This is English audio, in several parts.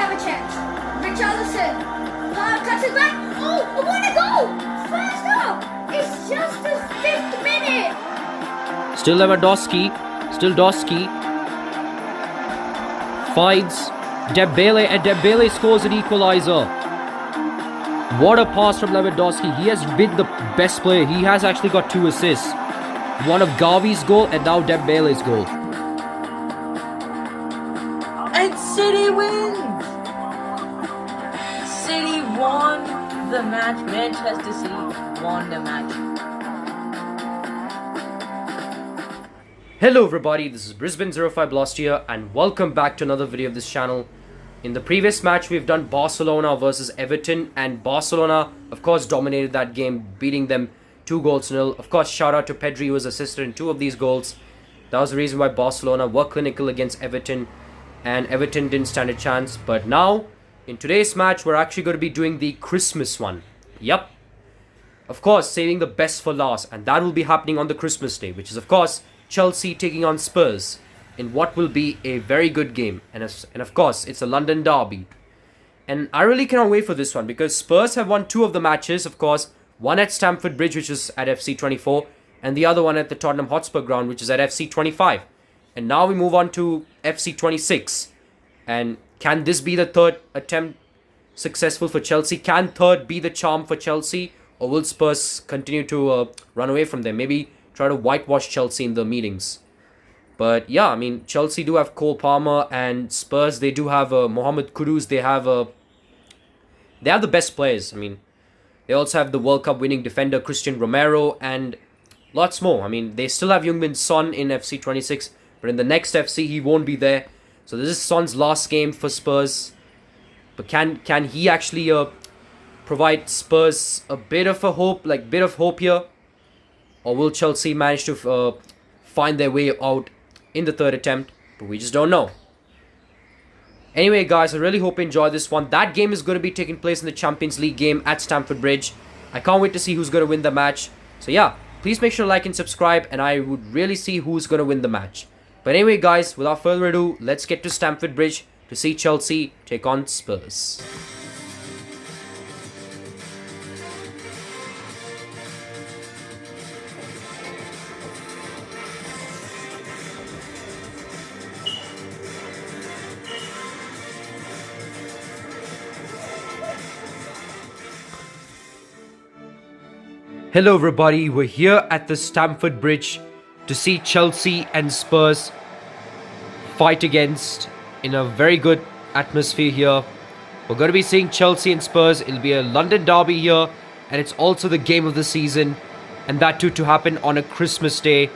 have a chance. Richarlison. Cuts it back. Oh, what a goal! First up! It's just the 5th minute. Still Lewandowski. Still Doski. Finds Dembele, and Dembele scores an equaliser. What a pass from Lewandowski. He has been the best player. He has actually got 2 assists. One of Gavi's goal and now Dembele's goal. And City wins! City won the match. Manchester City won the match. Hello everybody, this is Brisbane05 Blast here and welcome back to another video of this channel. In the previous match we've done Barcelona versus Everton, and Barcelona of course dominated that game, beating them 2-0. Of course, shout out to Pedri who was assisted in 2 of these goals. That was the reason why Barcelona were clinical against Everton and Everton didn't stand a chance. But now in today's match we're actually going to be doing the Christmas one. Yep, of course saving the best for last, and that will be happening on the Christmas day, which is of course Chelsea taking on Spurs in what will be a very good game, and of course it's a London derby, and I really cannot wait for this one because Spurs have won 2 of the matches. Of course, one at Stamford Bridge, which is at FC24, and the other one at the Tottenham Hotspur ground, which is at FC25, and now we move on to FC26. And can this be the 3rd attempt successful for Chelsea? Can 3rd be the charm for Chelsea, or will Spurs continue to run away from them, maybe try to whitewash Chelsea in the meetings? But yeah, I mean, Chelsea do have Cole Palmer, and Spurs, they do have Mohamed Kudus. They have the best players. I mean, they also have the World Cup winning defender Christian Romero and lots more. I mean, they still have Heung-min Son in FC26, but in the next FC he won't be there. So this is Son's last game for Spurs. But can he actually provide Spurs a bit of hope here, or will Chelsea manage to find their way out in the 3rd attempt? But we just don't know. Anyway guys, I really hope you enjoy this one. That game is going to be taking place in the Champions League game at Stamford Bridge. I can't wait to see who's going to win the match. So yeah, please make sure to like and subscribe, and I would really see who's going to win the match. But anyway guys, without further ado, let's get to Stamford Bridge to see Chelsea take on Spurs. Hello everybody, we're here at the Stamford Bridge to see Chelsea and Spurs fight against in a very good atmosphere here. We're going to be seeing Chelsea and Spurs. It'll be a London derby here, and it's also the game of the season, and that too to happen on a Christmas day.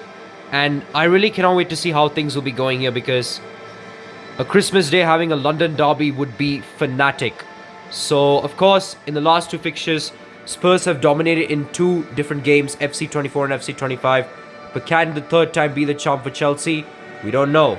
And I really cannot wait to see how things will be going here, because a Christmas day having a London derby would be fanatic. So of course in the last 2 fixtures Spurs have dominated in 2 different games, FC24 and FC25. But can the 3rd time be the charm for Chelsea? We don't know.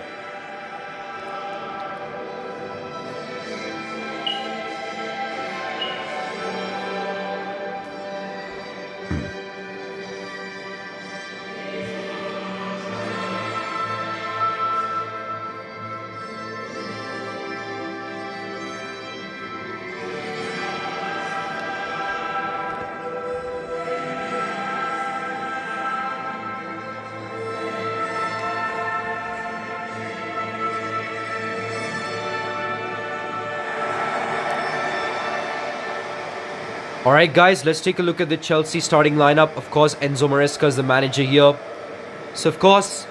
Alright guys, let's take a look at the Chelsea starting lineup. Of course, Enzo Maresca is the manager here. So of course,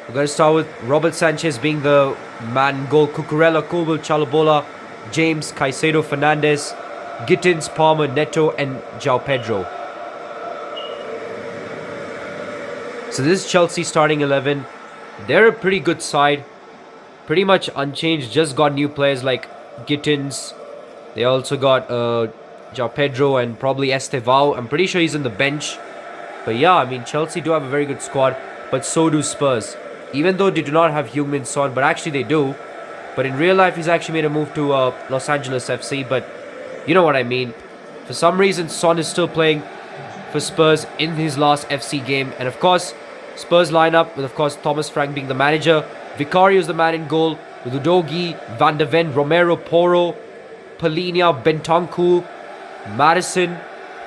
we're going to start with Robert Sanchez being the man in goal. Cucurella, Koval, Chalabola, James, Caicedo, Fernandes, Gittins, Palmer, Neto and João Pedro. So this is Chelsea starting 11. They're a pretty good side. Pretty much unchanged, just got new players like Gittins. They also got João Pedro and probably Estevao. I'm pretty sure he's on the bench. But yeah, I mean, Chelsea do have a very good squad, but so do Spurs. Even though they do not have Heung-min Son, but actually they do. But in real life, he's actually made a move to Los Angeles FC, but you know what I mean. For some reason, Son is still playing for Spurs in his last FC game. And of course, Spurs lineup with, of course, Thomas Frank being the manager. Vicario is the man in goal. with Udogi, Van de Ven, Romero, Porro, Polinia, Bentancur, Madison,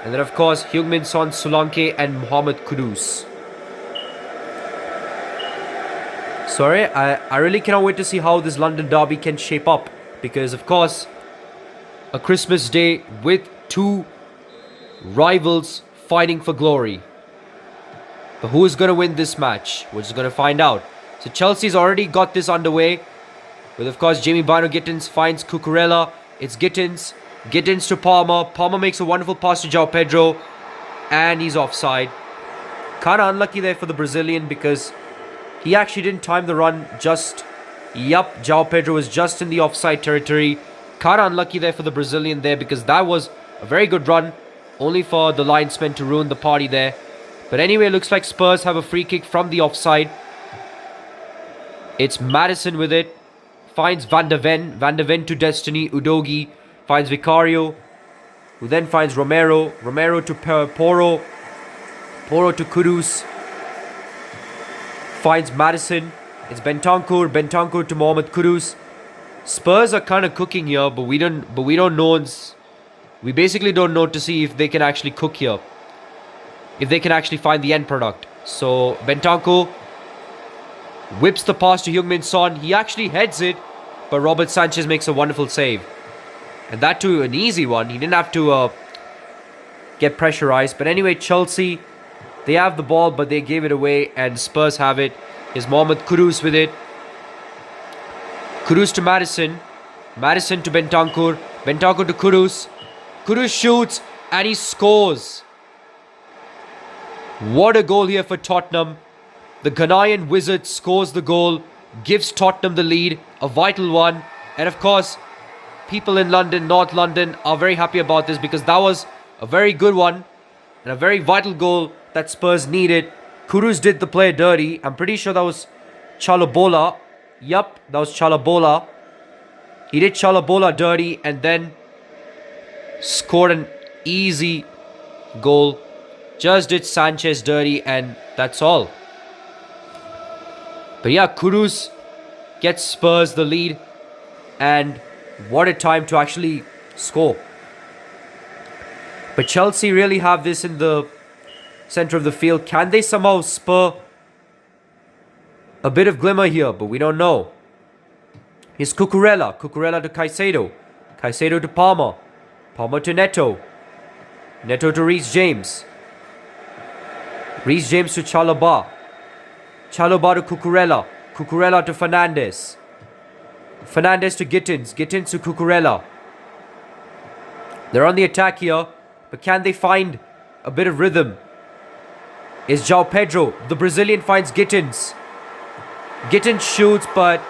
and then of course Heung-min Son, Solanke and Mohamed Kudus. Sorry, I really cannot wait to see how this London derby can shape up, because of course a Christmas day with two rivals fighting for glory. But who is going to win this match? We're just going to find out. So Chelsea's already got this underway, with of course Jamie Bino Gittins finds Cucurella. It's Gittins to Palmer. Palmer makes a wonderful pass to João Pedro, and he's offside. Kind of unlucky there for the Brazilian, because he actually didn't time the run just... Yup, João Pedro was just in the offside territory. Kind of unlucky there for the Brazilian there, because that was a very good run, only for the linesmen to ruin the party there. But anyway, it looks like Spurs have a free kick from the offside. It's Madison with it. Finds Van de Ven. Van de Ven to Destiny. Udogi finds Vicario, who then finds Romero. Romero to Porro. Porro to Kudus. Finds Madison. It's Bentancur. Bentancur to Mohamed Kudus. Spurs are kind of cooking here, but we don't know. We basically don't know to see if they can actually cook here, if they can actually find the end product. So Bentancur whips the pass to Heung-min Son. He actually heads it, but Robert Sanchez makes a wonderful save, and that too an easy one. He didn't have to get pressurized. But anyway, Chelsea, they have the ball, but they gave it away, and Spurs have it. Is Mohamed Kudus with it. Kudus to Madison. Madison to Bentancur. Bentancur to Kudus. Kudus shoots and he scores. What a goal here for Tottenham. The Ghanaian wizard scores the goal, gives Tottenham the lead, a vital one. And of course, people in London, North London, are very happy about this, because that was a very good one and a very vital goal that Spurs needed. Kudus did the play dirty. I'm pretty sure that was Chalabola. Yup, that was Chalabola. He did Chalabola dirty and then scored an easy goal. Just did Sanchez dirty, and that's all. But yeah, Kudus gets Spurs the lead, and what a time to actually score. But Chelsea really have this in the center of the field. Can they somehow spur a bit of glimmer here? But we don't know. Here's Cucurella. Cucurella to Caicedo. Caicedo to Palmer. Palmer to Neto. Neto to Reece James. Reece James to Chalobah. Chalobah to Cucurella. Cucurella to Fernandes. Fernandes to Gittins. Gittins to Cucurella. They're on the attack here, but can they find a bit of rhythm? Is João Pedro. The Brazilian finds Gittins. Gittins shoots, but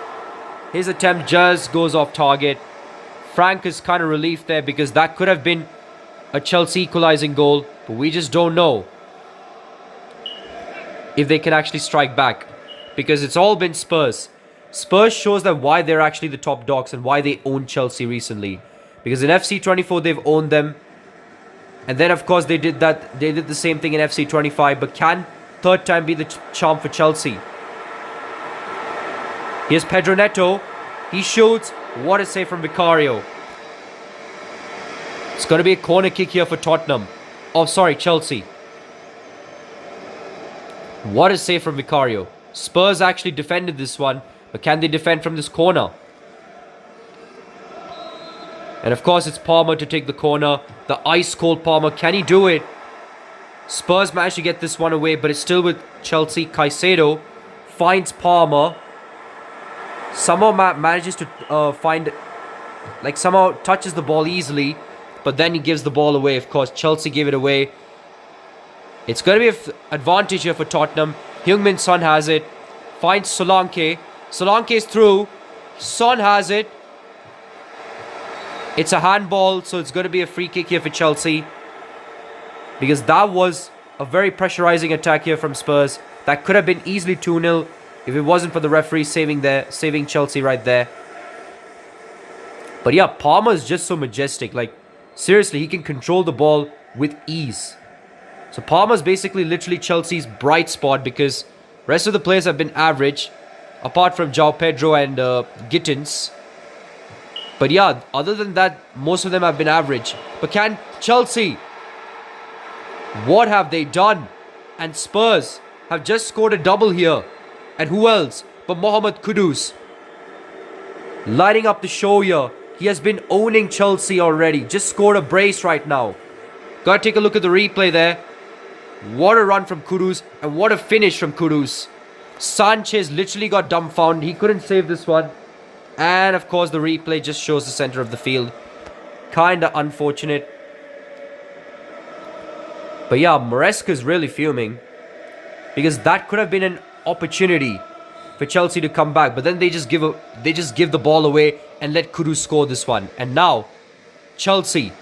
his attempt just goes off target. Frank is kind of relieved there, because that could have been a Chelsea equalizing goal, but we just don't know if they can actually strike back, because it's all been Spurs. Spurs shows that why they're actually the top dogs and why they own Chelsea recently, because in FC24 they've owned them, and then of course they did the same thing in FC25. But can third time be the charm for Chelsea? Here's Pedro Neto. He shoots. What a save from Vicario. It's going to be a corner kick here for Tottenham. Oh, sorry, Chelsea. What a save from Vicario. Spurs actually defended this one, but can they defend from this corner? And of course, it's Palmer to take the corner. The ice-cold Palmer. Can he do it? Spurs managed to get this one away, but it's still with Chelsea. Caicedo finds Palmer. Somehow manages to somehow touches the ball easily, but then he gives the ball away. Of course, Chelsea gave it away. It's going to be an advantage here for Tottenham. Heung-min Son has it. Finds Solanke. Solanke is through. Son has it. It's a handball, so it's going to be a free kick here for Chelsea, because that was a very pressurizing attack here from Spurs. That could have been easily 2-0 if it wasn't for the referee saving Chelsea right there. But yeah, Palmer is just so majestic. Like, seriously, he can control the ball with ease. So Palmer's basically literally Chelsea's bright spot, because rest of the players have been average. apart from João Pedro and Gittins. But yeah, other than that, most of them have been average. But can Chelsea? What have they done? And Spurs have just scored a double here. And who else but Mohamed Kudus? Lighting up the show here. He has been owning Chelsea already. Just scored a brace right now. Gotta take a look at the replay there. What a run from Kudus. And what a finish from Kudus. Sanchez literally got dumbfounded. He couldn't save this one. And of course the replay just shows the center of the field. Kinda unfortunate. But yeah, Maresca's really fuming. Because that could have been an opportunity for Chelsea to come back. But then they just give the ball away and let Kudus score this one. And now, Chelsea.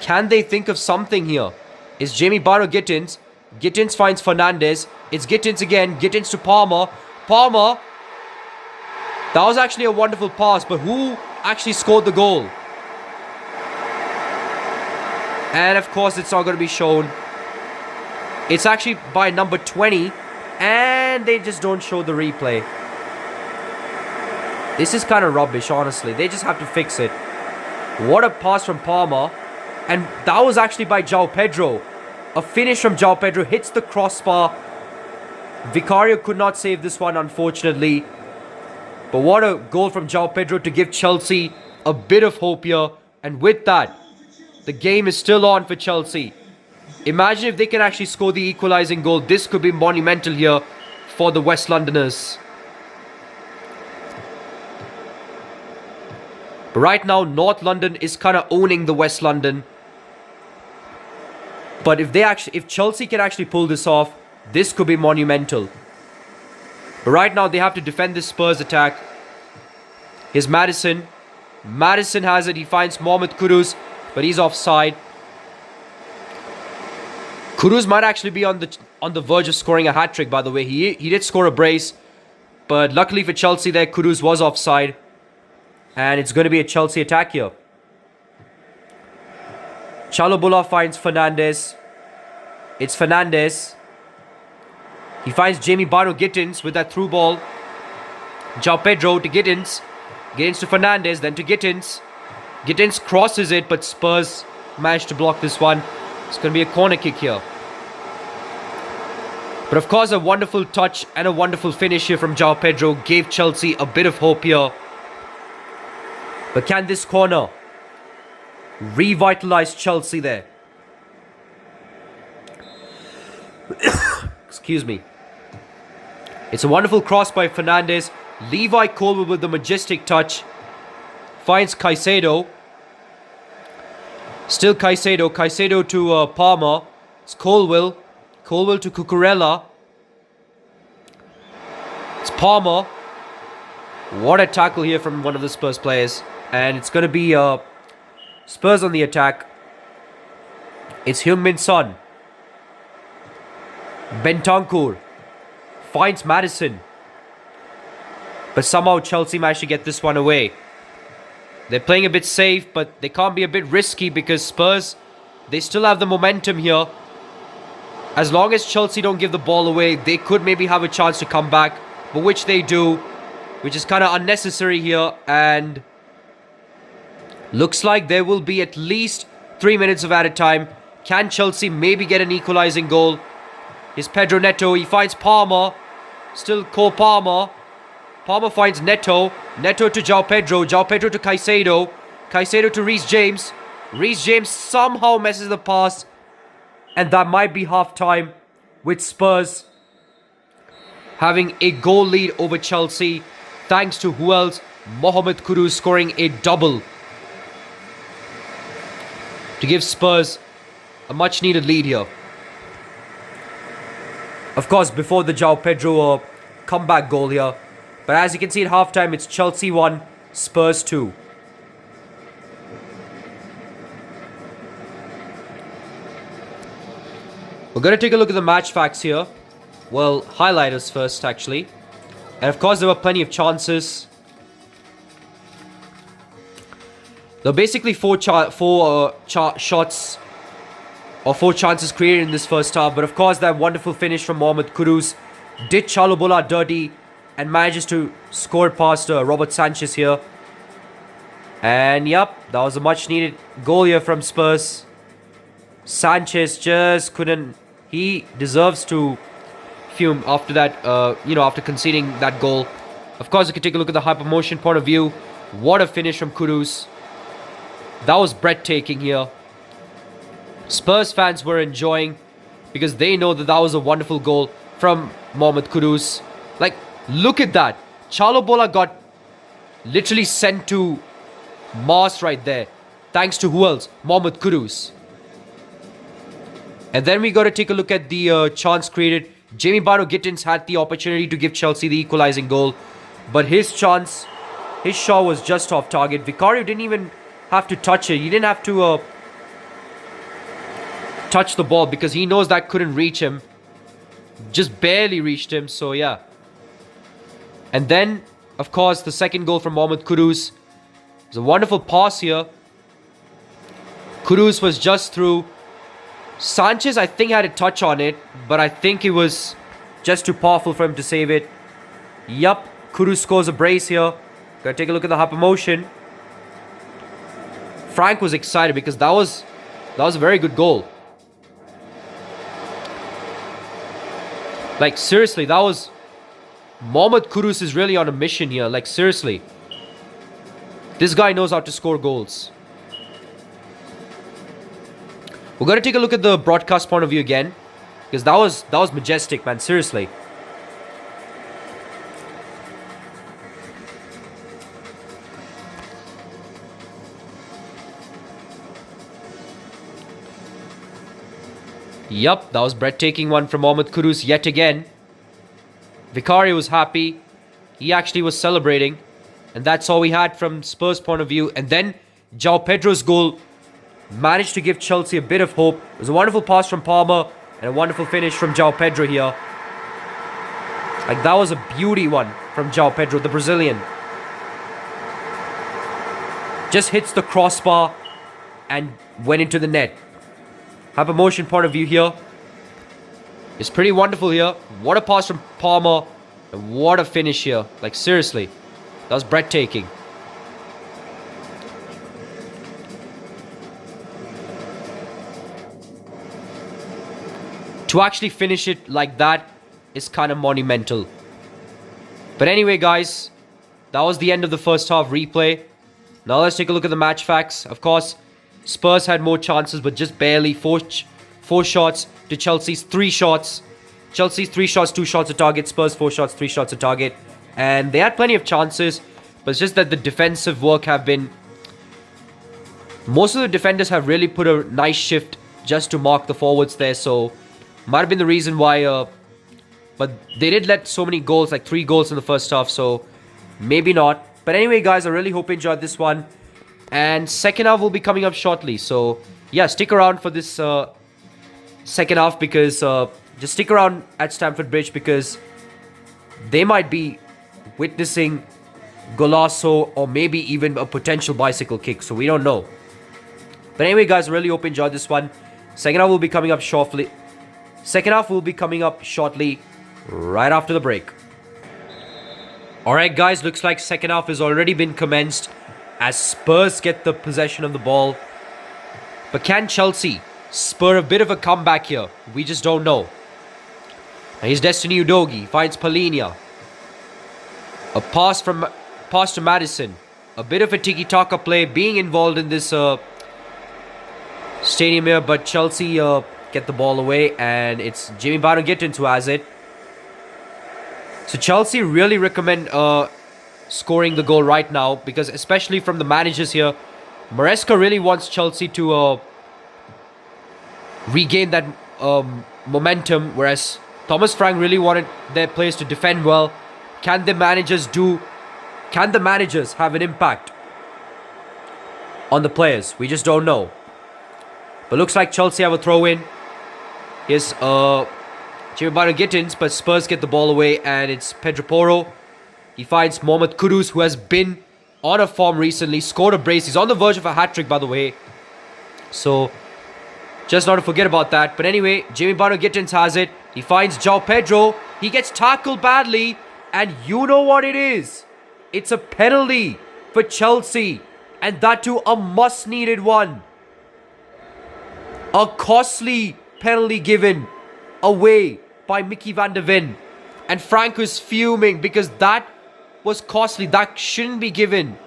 Can they think of something here? Is Jamie Barrow Gittins? Gittins finds Fernandes. It's Gittins again. Gittins to Palmer. Palmer. That was actually a wonderful pass. But who actually scored the goal? And of course, it's not going to be shown. It's actually by number 20. And they just don't show the replay. This is kind of rubbish, honestly. They just have to fix it. What a pass from Palmer. And that was actually by João Pedro. A finish from João Pedro hits the crossbar. Vicario could not save this one, unfortunately. But what a goal from João Pedro to give Chelsea a bit of hope here. And with that, the game is still on for Chelsea. Imagine if they can actually score the equalizing goal. This could be monumental here for the West Londoners. But right now, North London is kind of owning the West London. But if Chelsea can actually pull this off, this could be monumental. But right now, they have to defend this Spurs attack. Here's Maddison. Maddison has it. He finds Mohamed Kudus, but he's offside. Kudus might actually be on the verge of scoring a hat-trick, by the way. He did score a brace. But luckily for Chelsea there, Kudus was offside. And it's going to be a Chelsea attack here. Chalobula finds Fernandes. It's Fernandes. He finds Jamie Barrow Gittins with that through ball. João Pedro to Gittins. Gittins to Fernandes, then to Gittins. Gittins crosses it, but Spurs managed to block this one. It's going to be a corner kick here. But of course, a wonderful touch and a wonderful finish here from João Pedro gave Chelsea a bit of hope here. But can this corner revitalize Chelsea there? Excuse me. It's a wonderful cross by Fernandes. Levi Colwill with the majestic touch. Finds Caicedo. Still Caicedo. Caicedo to Palmer. It's Colwill. Colwill to Cucurella. It's Palmer. What a tackle here from one of the Spurs players. And it's going to be Spurs on the attack. It's Heung-min Son. Bentancur finds Maddison. But somehow Chelsea managed to get this one away. They're playing a bit safe, but they can't be a bit risky because Spurs, they still have the momentum here. As long as Chelsea don't give the ball away, they could maybe have a chance to come back. But which they do, which is kind of unnecessary here. And looks like there will be at least 3 minutes of added time. Can Chelsea maybe get an equalizing goal? Here's Pedro Neto. He finds Palmer. Still Cole Palmer. Palmer finds Neto. Neto to João Pedro. João Pedro to Caicedo. Caicedo to Reece James. Reece James somehow messes the pass. And that might be half-time with Spurs having a goal lead over Chelsea. Thanks to who else? Mohamed Kudus scoring a double to give Spurs a much-needed lead here. Of course, before the João Pedro comeback goal here. But as you can see at halftime, it's Chelsea 1, Spurs 2. We're going to take a look at the match facts here. Well, highlighters first, actually. And of course, there were plenty of chances. There were basically four shots or 4 chances created in this first half. But of course, that wonderful finish from Mohamed Kudus did Chalobula dirty. and manages to score past Robert Sanchez here. And yep, that was a much needed goal here from Spurs. Sanchez just couldn't. He deserves to fume after that, after conceding that goal. Of course, you can take a look at the hypermotion point of view. What a finish from Kudus. That was breathtaking here. Spurs fans were enjoying because they know that that was a wonderful goal from Mohamed Kudus. Like, look at that. Chalobola got literally sent to Mars right there. Thanks to who else? Mohamed Kudus. And then we got to take a look at the chance created. Jamie Bino Gittins had the opportunity to give Chelsea the equalizing goal. But his chance, his shot was just off target. Vicario didn't even have to touch it. He didn't have to touch the ball because he knows that couldn't reach him. Just barely reached him. So yeah. And then, of course, the second goal from Mohamed Kudus. It was a wonderful pass here. Kudus was just through. Sanchez, I think, had a touch on it, but I think it was just too powerful for him to save it. Yup, Kudus scores a brace here. Gotta take a look at the hypermotion. Frank was excited because that was a very good goal. Like, seriously, that was... Mohamed Kudus is really on a mission here. Like, seriously. This guy knows how to score goals. We're going to take a look at the broadcast point of view again. Because that was majestic, man. Seriously. Yup, that was breathtaking one from Mohamed Kudus yet again. Vicario was happy. He actually was celebrating. And that's all we had from Spurs' point of view. And then João Pedro's goal managed to give Chelsea a bit of hope. It was a wonderful pass from Palmer and a wonderful finish from João Pedro here. Like, that was a beauty one from João Pedro, the Brazilian. Just hits the crossbar and went into the net. Hypermotion point of view here. It's pretty wonderful here. What a pass from Palmer. And what a finish here. Like, seriously. That was breathtaking. To actually finish it like that is kind of monumental. But anyway, guys, that was the end of the first half replay. Now let's take a look at the match facts. Of course, Spurs had more chances, but just barely. Four shots to Chelsea's 3 shots. Chelsea's 3 shots, 2 shots at target. Spurs 4 shots, 3 shots at target. And they had plenty of chances, but it's just that the defensive work have been... Most of the defenders have really put a nice shift just to mark the forwards there, so... Might have been the reason why, but they did let so many goals, like 3 goals in the first half, so maybe not. But anyway, guys, I really hope you enjoyed this one. And second half will be coming up shortly, so yeah, stick around for this second half because just stick around at Stamford Bridge because they might be witnessing golazo or maybe even a potential bicycle kick, so we don't know. But anyway, guys, I really hope you enjoyed this one. Second half will be coming up shortly. Second half will be coming up shortly, right after the break. Alright guys, looks like second half has already been commenced as Spurs get the possession of the ball. But can Chelsea spur a bit of a comeback here? We just don't know. Now here's Destiny Udogie, finds Palhinha. A pass to Madison. A bit of a tiki-taka play being involved in this stadium here, but Chelsea... get the ball away, and it's Jamie Bino Gittins who has it. So Chelsea really recommend scoring the goal right now because especially from the managers here, Maresca really wants Chelsea to regain that momentum, whereas Thomas Frank really wanted their players to defend well. Can the managers have an impact on the players? We just don't know. But looks like Chelsea have a throw in. Here's Jamie Bino Gittins, but Spurs get the ball away, and it's Pedro Porro. He finds Mohamed Kudus, who has been on a form recently, scored a brace. He's on the verge of a hat-trick, by the way. So, just not to forget about that. But anyway, Jamie Bino Gittins has it. He finds João Pedro. He gets tackled badly, And you know what it is? It's a penalty for Chelsea. And that too, a must-needed one. A costly penalty given away by Mickey van der Ven. And Frank was fuming because that was costly. That shouldn't be given.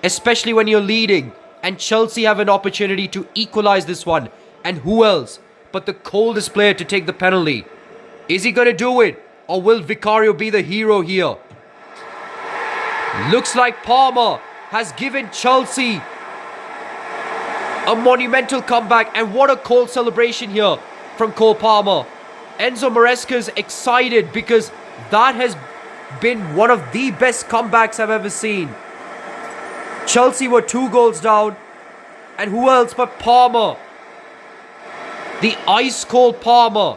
Especially when you're leading. And Chelsea have an opportunity to equalize this one. And who else but the coldest player to take the penalty? Is he going to do it? Or will Vicario be the hero here? Looks like Palmer has given Chelsea a monumental comeback. And what a cold celebration here from Cole Palmer. Enzo Maresca is excited because that has been one of the best comebacks I've ever seen. Chelsea were 2 goals down. And who else but Palmer? The ice-cold Palmer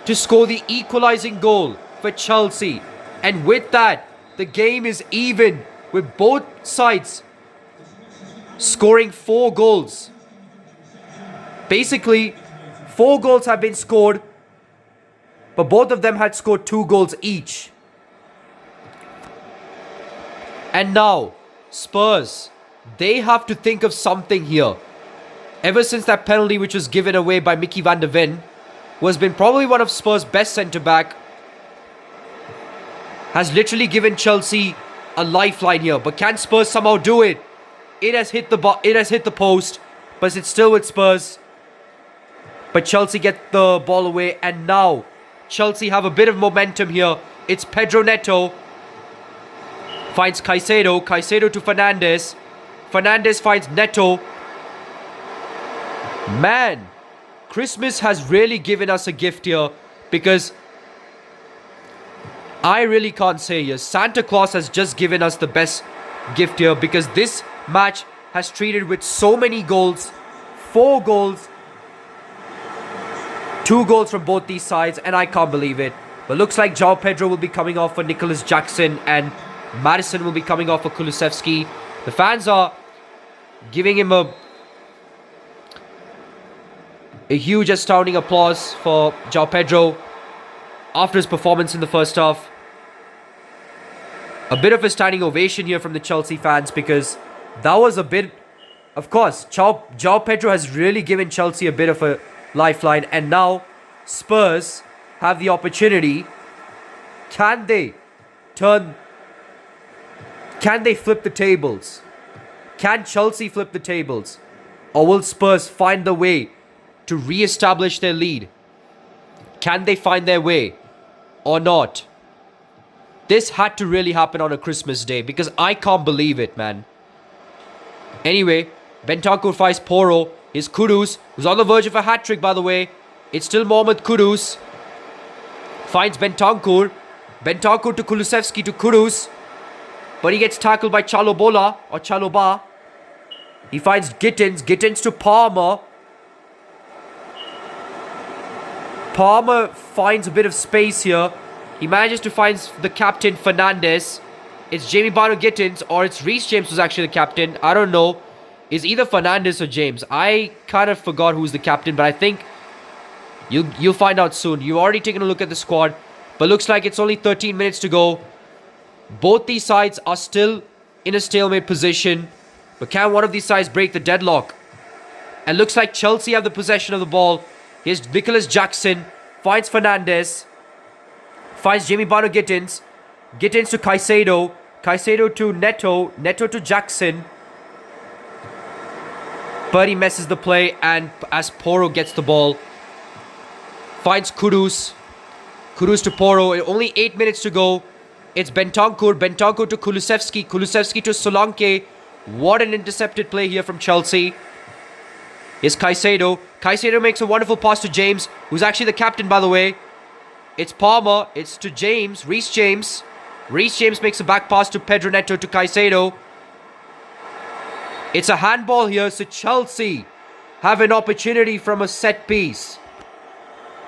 to score the equalizing goal for Chelsea. And with that, the game is even with both sides scoring 4 goals. Basically, 4 goals have been scored, but both of them had scored 2 goals each. And now, Spurs, they have to think of something here. Ever since that penalty which was given away by Mickey van der Ven, who has been probably one of Spurs' best centre-back, has literally given Chelsea a lifeline here. But can Spurs somehow do it? It has hit the post, but it's still with Spurs. But Chelsea get the ball away, and now Chelsea have a bit of momentum here. It's Pedro Neto. Finds Caicedo. Caicedo to Fernandes. Fernandes finds Neto. Man, Christmas has really given us a gift here, because I really can't say here. Santa Claus has just given us the best gift here, because this match has treated with so many goals. 4 goals. 2 goals from both these sides, and I can't believe it. But looks like João Pedro will be coming off for Nicholas Jackson, and Maddison will be coming off for Kulusevski. The fans are giving him a huge astounding applause for João Pedro after his performance in the first half. A bit of a standing ovation here from the Chelsea fans, because that was a bit... Of course, João Pedro has really given Chelsea a bit of a lifeline, and now Spurs have the opportunity. Can they flip the tables? Can Chelsea flip the tables? Or will Spurs find the way to re-establish their lead? Can they find their way or not? This had to really happen on a Christmas day, because I can't believe it, man. Anyway, Bentancur finds Porro. Here's Kudus, who's on the verge of a hat-trick, by the way. It's still Mohamed Kudus. Finds Bentancur. Bentancur to Kulusevski to Kudus. But he gets tackled by Chalobola or Chaloba. He finds Gittins. Gittins to Palmer. Palmer finds a bit of space here. He manages to find the captain, Fernandes. It's Jamie Barno Gittins, or it's Reece James who's actually the captain. I don't know. It's either Fernandes or James. I kind of forgot who's the captain, but I think you'll find out soon. You've already taken a look at the squad, but looks like it's only 13 minutes to go. Both these sides are still in a stalemate position, but can one of these sides break the deadlock? And looks like Chelsea have the possession of the ball. Here's Nicholas Jackson. Finds Fernandes. Finds Jamie Barno Gittins. Gittins to Caicedo. Caicedo to Neto. Neto to Jackson. But he messes the play, and as Porro gets the ball, finds Kudus. Kudus to Porro. Only 8 minutes to go. It's Bentancur. Bentancur to Kulusevski. Kulusevski to Solanke. What an intercepted play here from Chelsea. Here's Caicedo. Caicedo makes a wonderful pass to James, who's actually the captain, by the way. It's Palmer. It's to James. Reece James. Reece James makes a back pass to Pedro Neto to Caicedo. It's a handball here, so Chelsea have an opportunity from a set piece.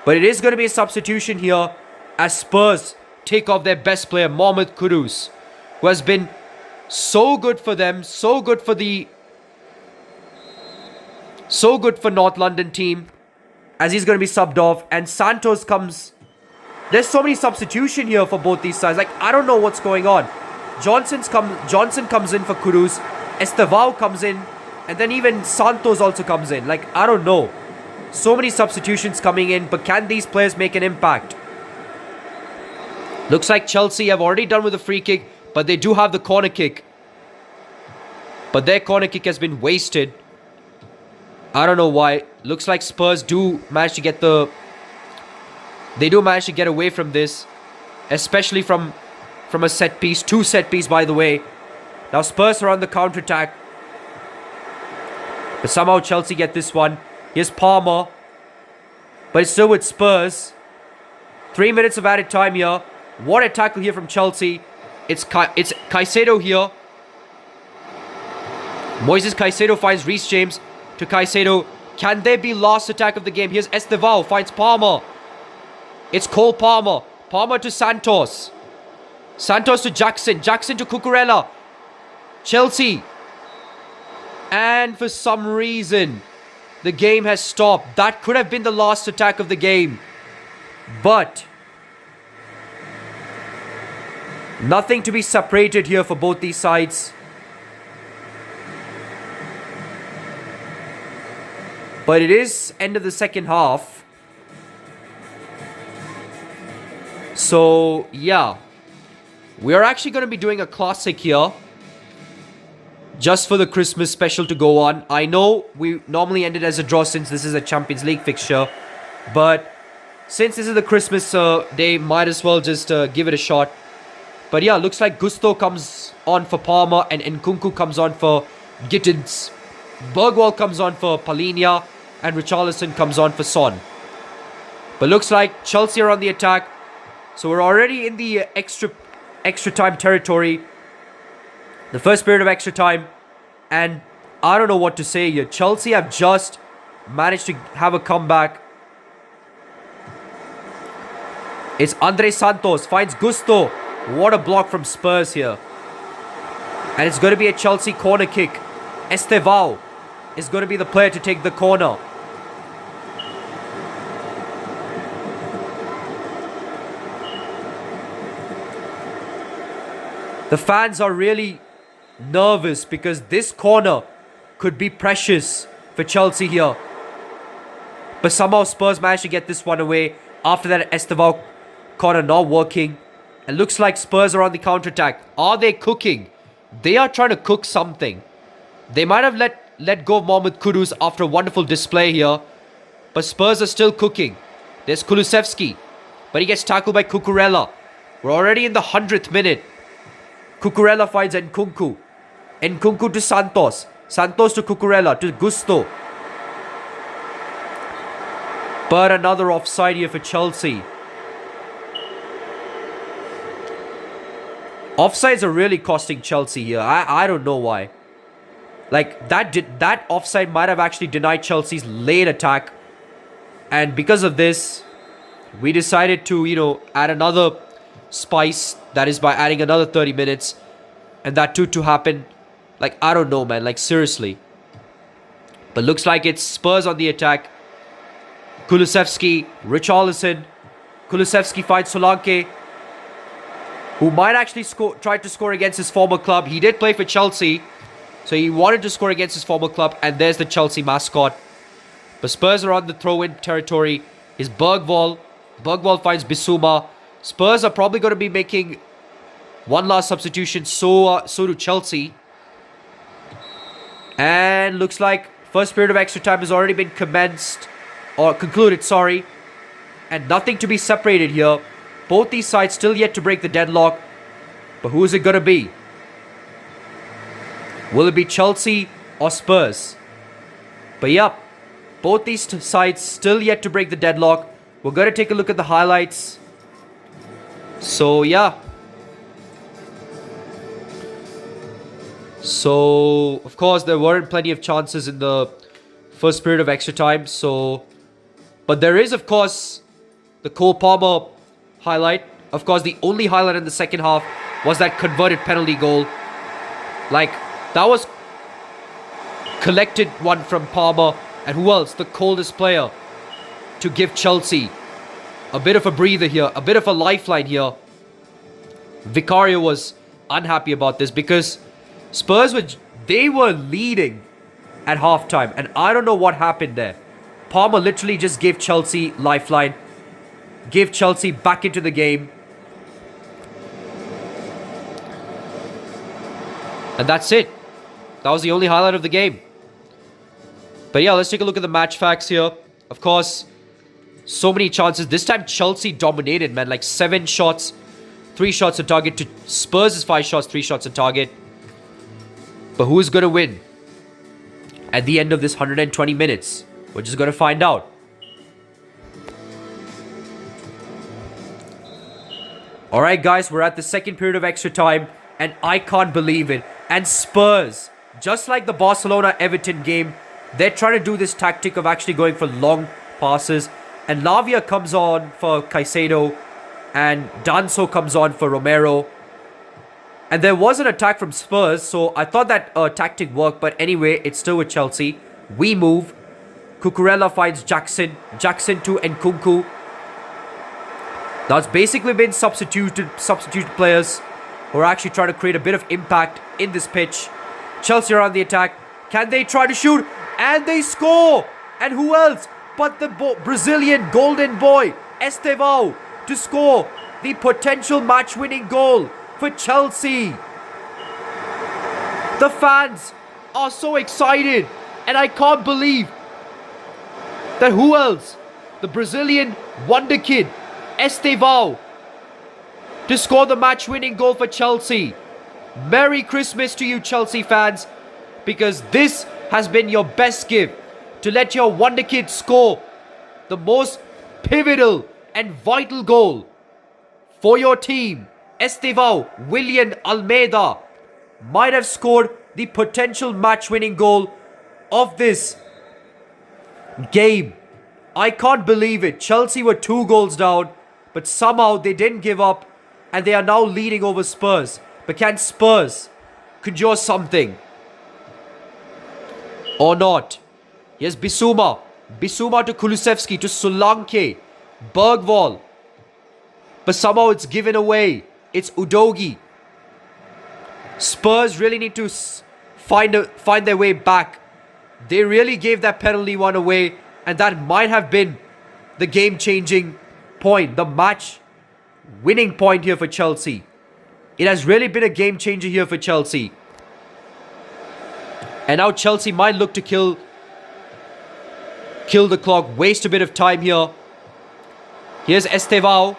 But it is going to be a substitution here as Spurs take off their best player, Mohamed Kudus, who has been so good for them, so good for North London team, as he's going to be subbed off. And Santos comes There's so many substitution here for both these sides. Like, I don't know what's going on. Johnson comes in for Kudus. Estevao comes in. And then even Santos also comes in. Like, I don't know. So many substitutions coming in. But can these players make an impact? Looks like Chelsea have already done with the free kick. But they do have the corner kick. But their corner kick has been wasted. I don't know why. Looks like Spurs do manage to get the... They do manage to get away from this. Especially from a set piece. 2 set piece, by the way. Now Spurs are on the counter-attack. But somehow Chelsea get this one. Here's Palmer. But it's still with Spurs. 3 minutes of added time here. What a tackle here from Chelsea. It's Caicedo here. Moises Caicedo finds Reece James to Caicedo. Can there be last attack of the game? Here's Estevao. Finds Palmer. It's Cole Palmer. Palmer to Santos. Santos to Jackson. Jackson to Cucurella. Chelsea. And for some reason, the game has stopped. That could have been the last attack of the game. But nothing to be separated here for both these sides. But it is end of the second half. So, yeah. We are actually going to be doing a classic here. Just for the Christmas special to go on. I know we normally end it as a draw since this is a Champions League fixture. But since this is the Christmas day, might as well just give it a shot. But yeah, looks like Gusto comes on for Palmer and Nkunku comes on for Gittins. Bergwall comes on for Palhinha and Richarlison comes on for Son. But looks like Chelsea are on the attack. So we're already in the extra time territory. The first period of extra time. And I don't know what to say here. Chelsea have just managed to have a comeback. It's Andre Santos. Finds Gusto. What a block from Spurs here. And it's going to be a Chelsea corner kick. Estevao is going to be the player to take the corner. The fans are really nervous because this corner could be precious for Chelsea here. But somehow Spurs managed to get this one away. After that, Estevao corner not working. It looks like Spurs are on the counter-attack. Are they cooking? They are trying to cook something. They might have let go of Mohamed Kudus after a wonderful display here. But Spurs are still cooking. There's Kulusevski. But he gets tackled by Cucurella. We're already in the 100th minute. Cucurella finds Nkunku. Nkunku to Santos. Santos to Cucurella. To Gusto. But another offside here for Chelsea. Offsides are really costing Chelsea here. I don't know why. Like, that offside might have actually denied Chelsea's late attack. And because of this, we decided to, add another spice. That is by adding another 30 minutes. And that too to happen. Like, I don't know, man. Like, seriously. But looks like it's Spurs on the attack. Kulusevski, Richarlison. Kulusevski finds Solanke, who might actually try to score against his former club. He did play for Chelsea. So he wanted to score against his former club. And there's the Chelsea mascot. But Spurs are on the throw-in territory. Is Bergwall. Bergwall finds Bissouma. Spurs are probably going to be making one last substitution. So do Chelsea. And looks like first period of extra time has already been commenced. Or concluded, sorry. And nothing to be separated here. Both these sides still yet to break the deadlock. But who is it going to be? Will it be Chelsea or Spurs? But yep. Both these sides still yet to break the deadlock. We're going to take a look at the highlights. So, yeah. So, of course, there weren't plenty of chances in the first period of extra time. So, but there is, of course, the Cole Palmer highlight. Of course, the only highlight in the second half was that converted penalty goal. Like, that was collected one from Palmer. And who else? The coldest player to give Chelsea a bit of a breather here, a bit of a lifeline here. Vicario was unhappy about this because Spurs were leading at halftime, and I don't know what happened there. Palmer literally just gave Chelsea lifeline, gave Chelsea back into the game. And that's it. That was the only highlight of the game. But yeah, let's take a look at the match facts here. Of course, so many chances. This time Chelsea dominated, man. Like 7 shots, 3 shots on target to Spurs' 5 shots, 3 shots on target. But who's going to win at the end of this 120 minutes? We're just going to find out. Alright guys, we're at the second period of extra time, and I can't believe it. And Spurs, just like the Barcelona-Everton game, they're trying to do this tactic of actually going for long passes. And Lavia comes on for Caicedo, and Danso comes on for Romero. And there was an attack from Spurs, so I thought that tactic worked. But anyway, it's still with Chelsea. We move. Cucurella finds Jackson. Jackson to Nkunku. Now it's basically been substituted players who are actually trying to create a bit of impact in this pitch. Chelsea are on the attack. Can they try to shoot? And they score! And who else but the Brazilian golden boy, Estevao, to score the potential match-winning goal for Chelsea. The fans are so excited, and I can't believe that who else? The Brazilian wonder kid, Estevao, to score the match-winning goal for Chelsea. Merry Christmas to you, Chelsea fans, because this has been your best gift, to let your wonder kid score the most pivotal and vital goal for your team. Estevao William Almeida might have scored the potential match-winning goal of this game. I can't believe it. Chelsea were 2 goals down, but somehow they didn't give up, and they are now leading over Spurs. But can Spurs conjure something or not? Here's Bissouma. Bissouma to Kulusevski, to Solanke, Bergvall. But somehow it's given away. It's Udogi. Spurs really need to find their way back. They really gave that penalty one away, and that might have been the game-changing point, the match-winning point here for Chelsea. It has really been a game-changer here for Chelsea. And now Chelsea might look to kill the clock, waste a bit of time here. Here's Estevao.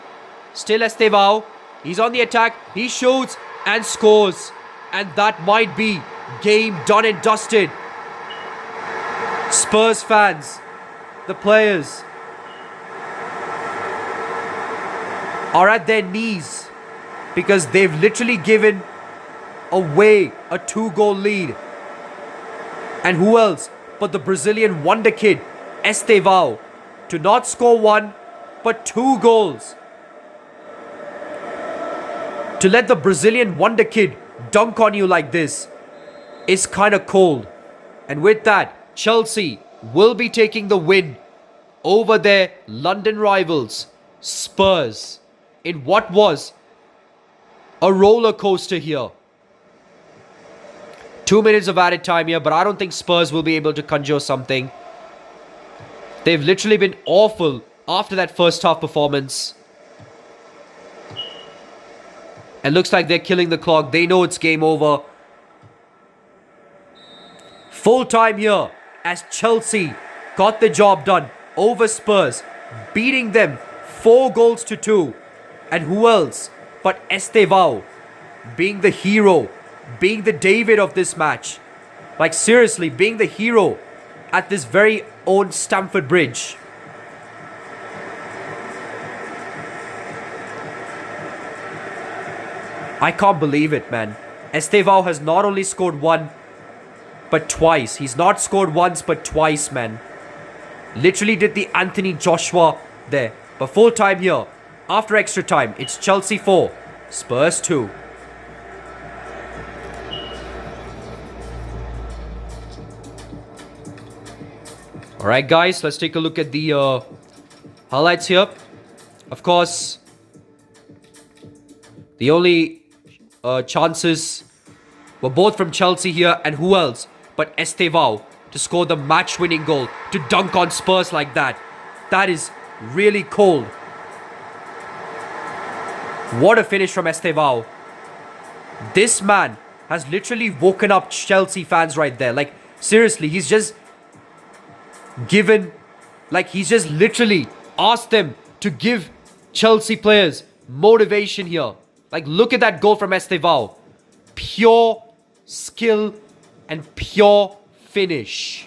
Still Estevao. He's on the attack. He shoots and scores. And that might be game done and dusted. Spurs fans, the players, are at their knees because they've literally given away a 2-goal lead. And who else but the Brazilian wonder kid, Estevao, to not score 1 but 2 goals. To let the Brazilian wonder kid dunk on you like this is kind of cold. And with that, Chelsea will be taking the win over their London rivals, Spurs, in what was a roller coaster here. 2 minutes of added time here, but I don't think Spurs will be able to conjure something. They've literally been awful after that first half performance. And looks like they're killing the clock. They know it's game over. Full time here as Chelsea got the job done over Spurs, beating them 4-2. And who else but Estevao being the hero, being the David of this match. Like seriously, being the hero at this very own Stamford Bridge. I can't believe it, man. Estevao has not only scored 1, but twice. He's not scored once, but twice, man. Literally did the Anthony Joshua there. But full time here. After extra time, it's Chelsea 4, Spurs 2. Alright guys, let's take a look at the highlights here. Of course, the only chances were both from Chelsea here, and who else but Estevao to score the match-winning goal, to dunk on Spurs like that. That is really cold. What a finish from Estevao. This man has literally woken up Chelsea fans right there. Like, seriously, he's just literally asked them to give Chelsea players motivation here. Like, look at that goal from Estevao. Pure skill and pure finish.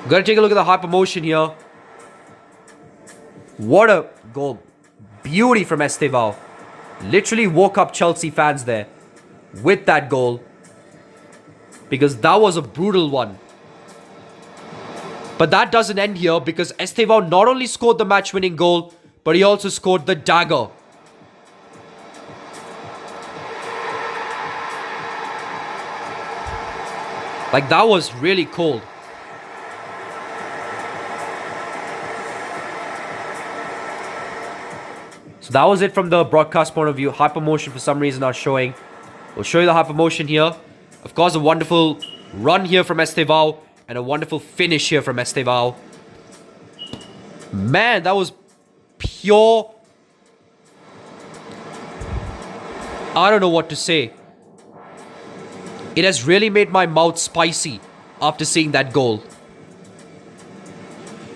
Gotta take a look at the hypermotion here. What a goal. Beauty from Estevao. Literally woke up Chelsea fans there with that goal, because that was a brutal one. But that doesn't end here, because Estevao not only scored the match-winning goal, but he also scored the dagger. Like, that was really cold. So that was it from the broadcast point of view. Hypermotion for some reason not showing. We'll show you the hypermotion here. Of course, a wonderful run here from Estevao and a wonderful finish here from Estevao. Man, that was pure... I don't know what to say. It has really made my mouth spicy after seeing that goal.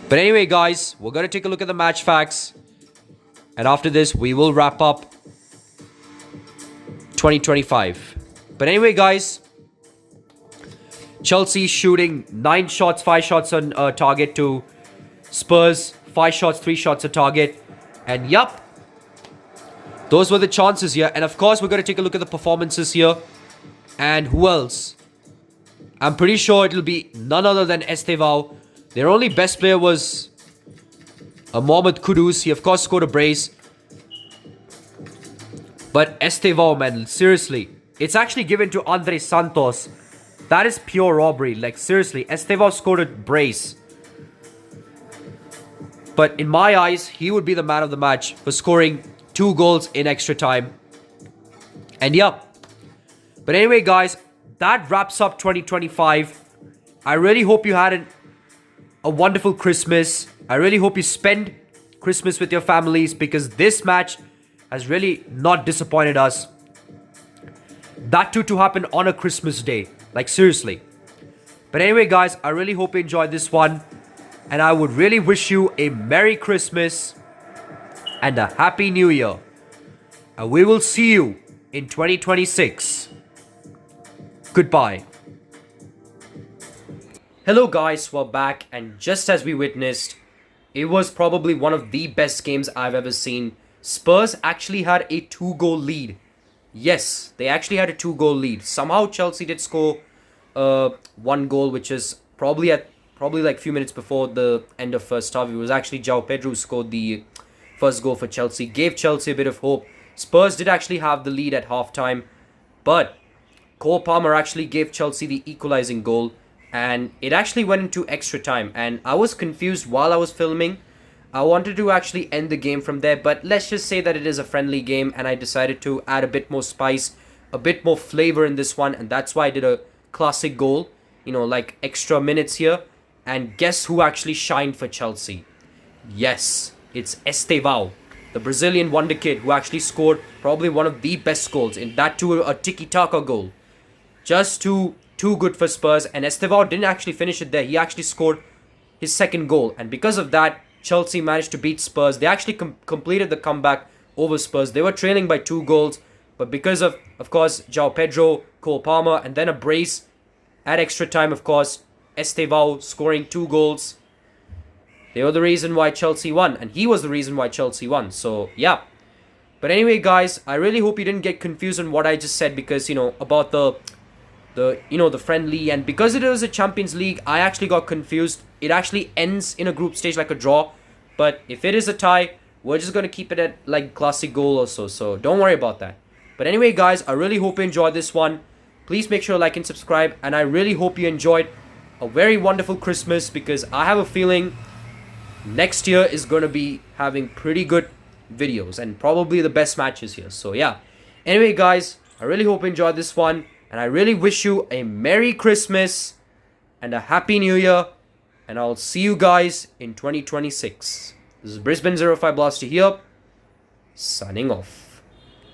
But anyway, guys, we're going to take a look at the match facts. And after this, we will wrap up 2025. But anyway, guys, Chelsea shooting 9 shots, 5 shots on target to Spurs, 5 shots, 3 shots on target. And yup, those were the chances here. And of course, we're going to take a look at the performances here. And who else? I'm pretty sure it'll be none other than Estevao. Their only best player was Mohamed Kudus. He of course scored a brace. But Estevao, man, seriously, it's actually given to Andre Santos. That is pure robbery. Like, seriously, Estevao scored a brace. But in my eyes, he would be the man of the match for scoring 2 goals in extra time. And yeah. But anyway, guys, that wraps up 2025. I really hope you had a wonderful Christmas. I really hope you spend Christmas with your families, because this match has really not disappointed us. That too to happen on a Christmas day. Like, seriously. But anyway, guys, I really hope you enjoyed this one. And I would really wish you a Merry Christmas and a Happy New Year. And we will see you in 2026. Goodbye. Hello guys, we're back, and just as we witnessed, it was probably one of the best games I've ever seen. Spurs actually had a 2-goal lead. Yes, they actually had a 2-goal lead. Somehow Chelsea did score 1 goal, which is probably like a few minutes before the end of first half. It was actually João Pedro who scored the first goal for Chelsea. Gave Chelsea a bit of hope. Spurs did actually have the lead at halftime, but Cole Palmer actually gave Chelsea the equalizing goal, and it actually went into extra time. And I was confused while I was filming. I wanted to actually end the game from there, but let's just say that it is a friendly game, and I decided to add a bit more spice, a bit more flavor in this one, and that's why I did a classic goal, you know, like extra minutes here. And guess who actually shined for Chelsea? Yes, it's Estevao, the Brazilian wonder kid, who actually scored probably one of the best goals, in that too a tiki-taka goal. Just too good for Spurs, and Estevao didn't actually finish it there. He actually scored his second goal, and because of that, Chelsea managed to beat Spurs. They actually completed the comeback over Spurs. They were trailing by 2 goals, but because of course, João Pedro, Cole Palmer, and then a brace at extra time, of course, Estevao scoring 2 goals. They were the reason why Chelsea won, and he was the reason why Chelsea won. So, yeah. But anyway, guys, I really hope you didn't get confused on what I just said, because, you know, about the friendly, and because it was a Champions League, I actually got confused. It actually ends in a group stage like a draw, but if it is a tie, we're just going to keep it at like classic goal or so don't worry about that. But anyway, guys, I really hope you enjoyed this one. Please make sure to like and subscribe, and I really hope you enjoyed a very wonderful Christmas, because I have a feeling next year is going to be having pretty good videos and probably the best matches here. So yeah. Anyway, guys, I really hope you enjoyed this one, and I really wish you a Merry Christmas and a Happy New Year, and I'll see you guys in 2026. This is Brisbane 05 Blaster here, signing off.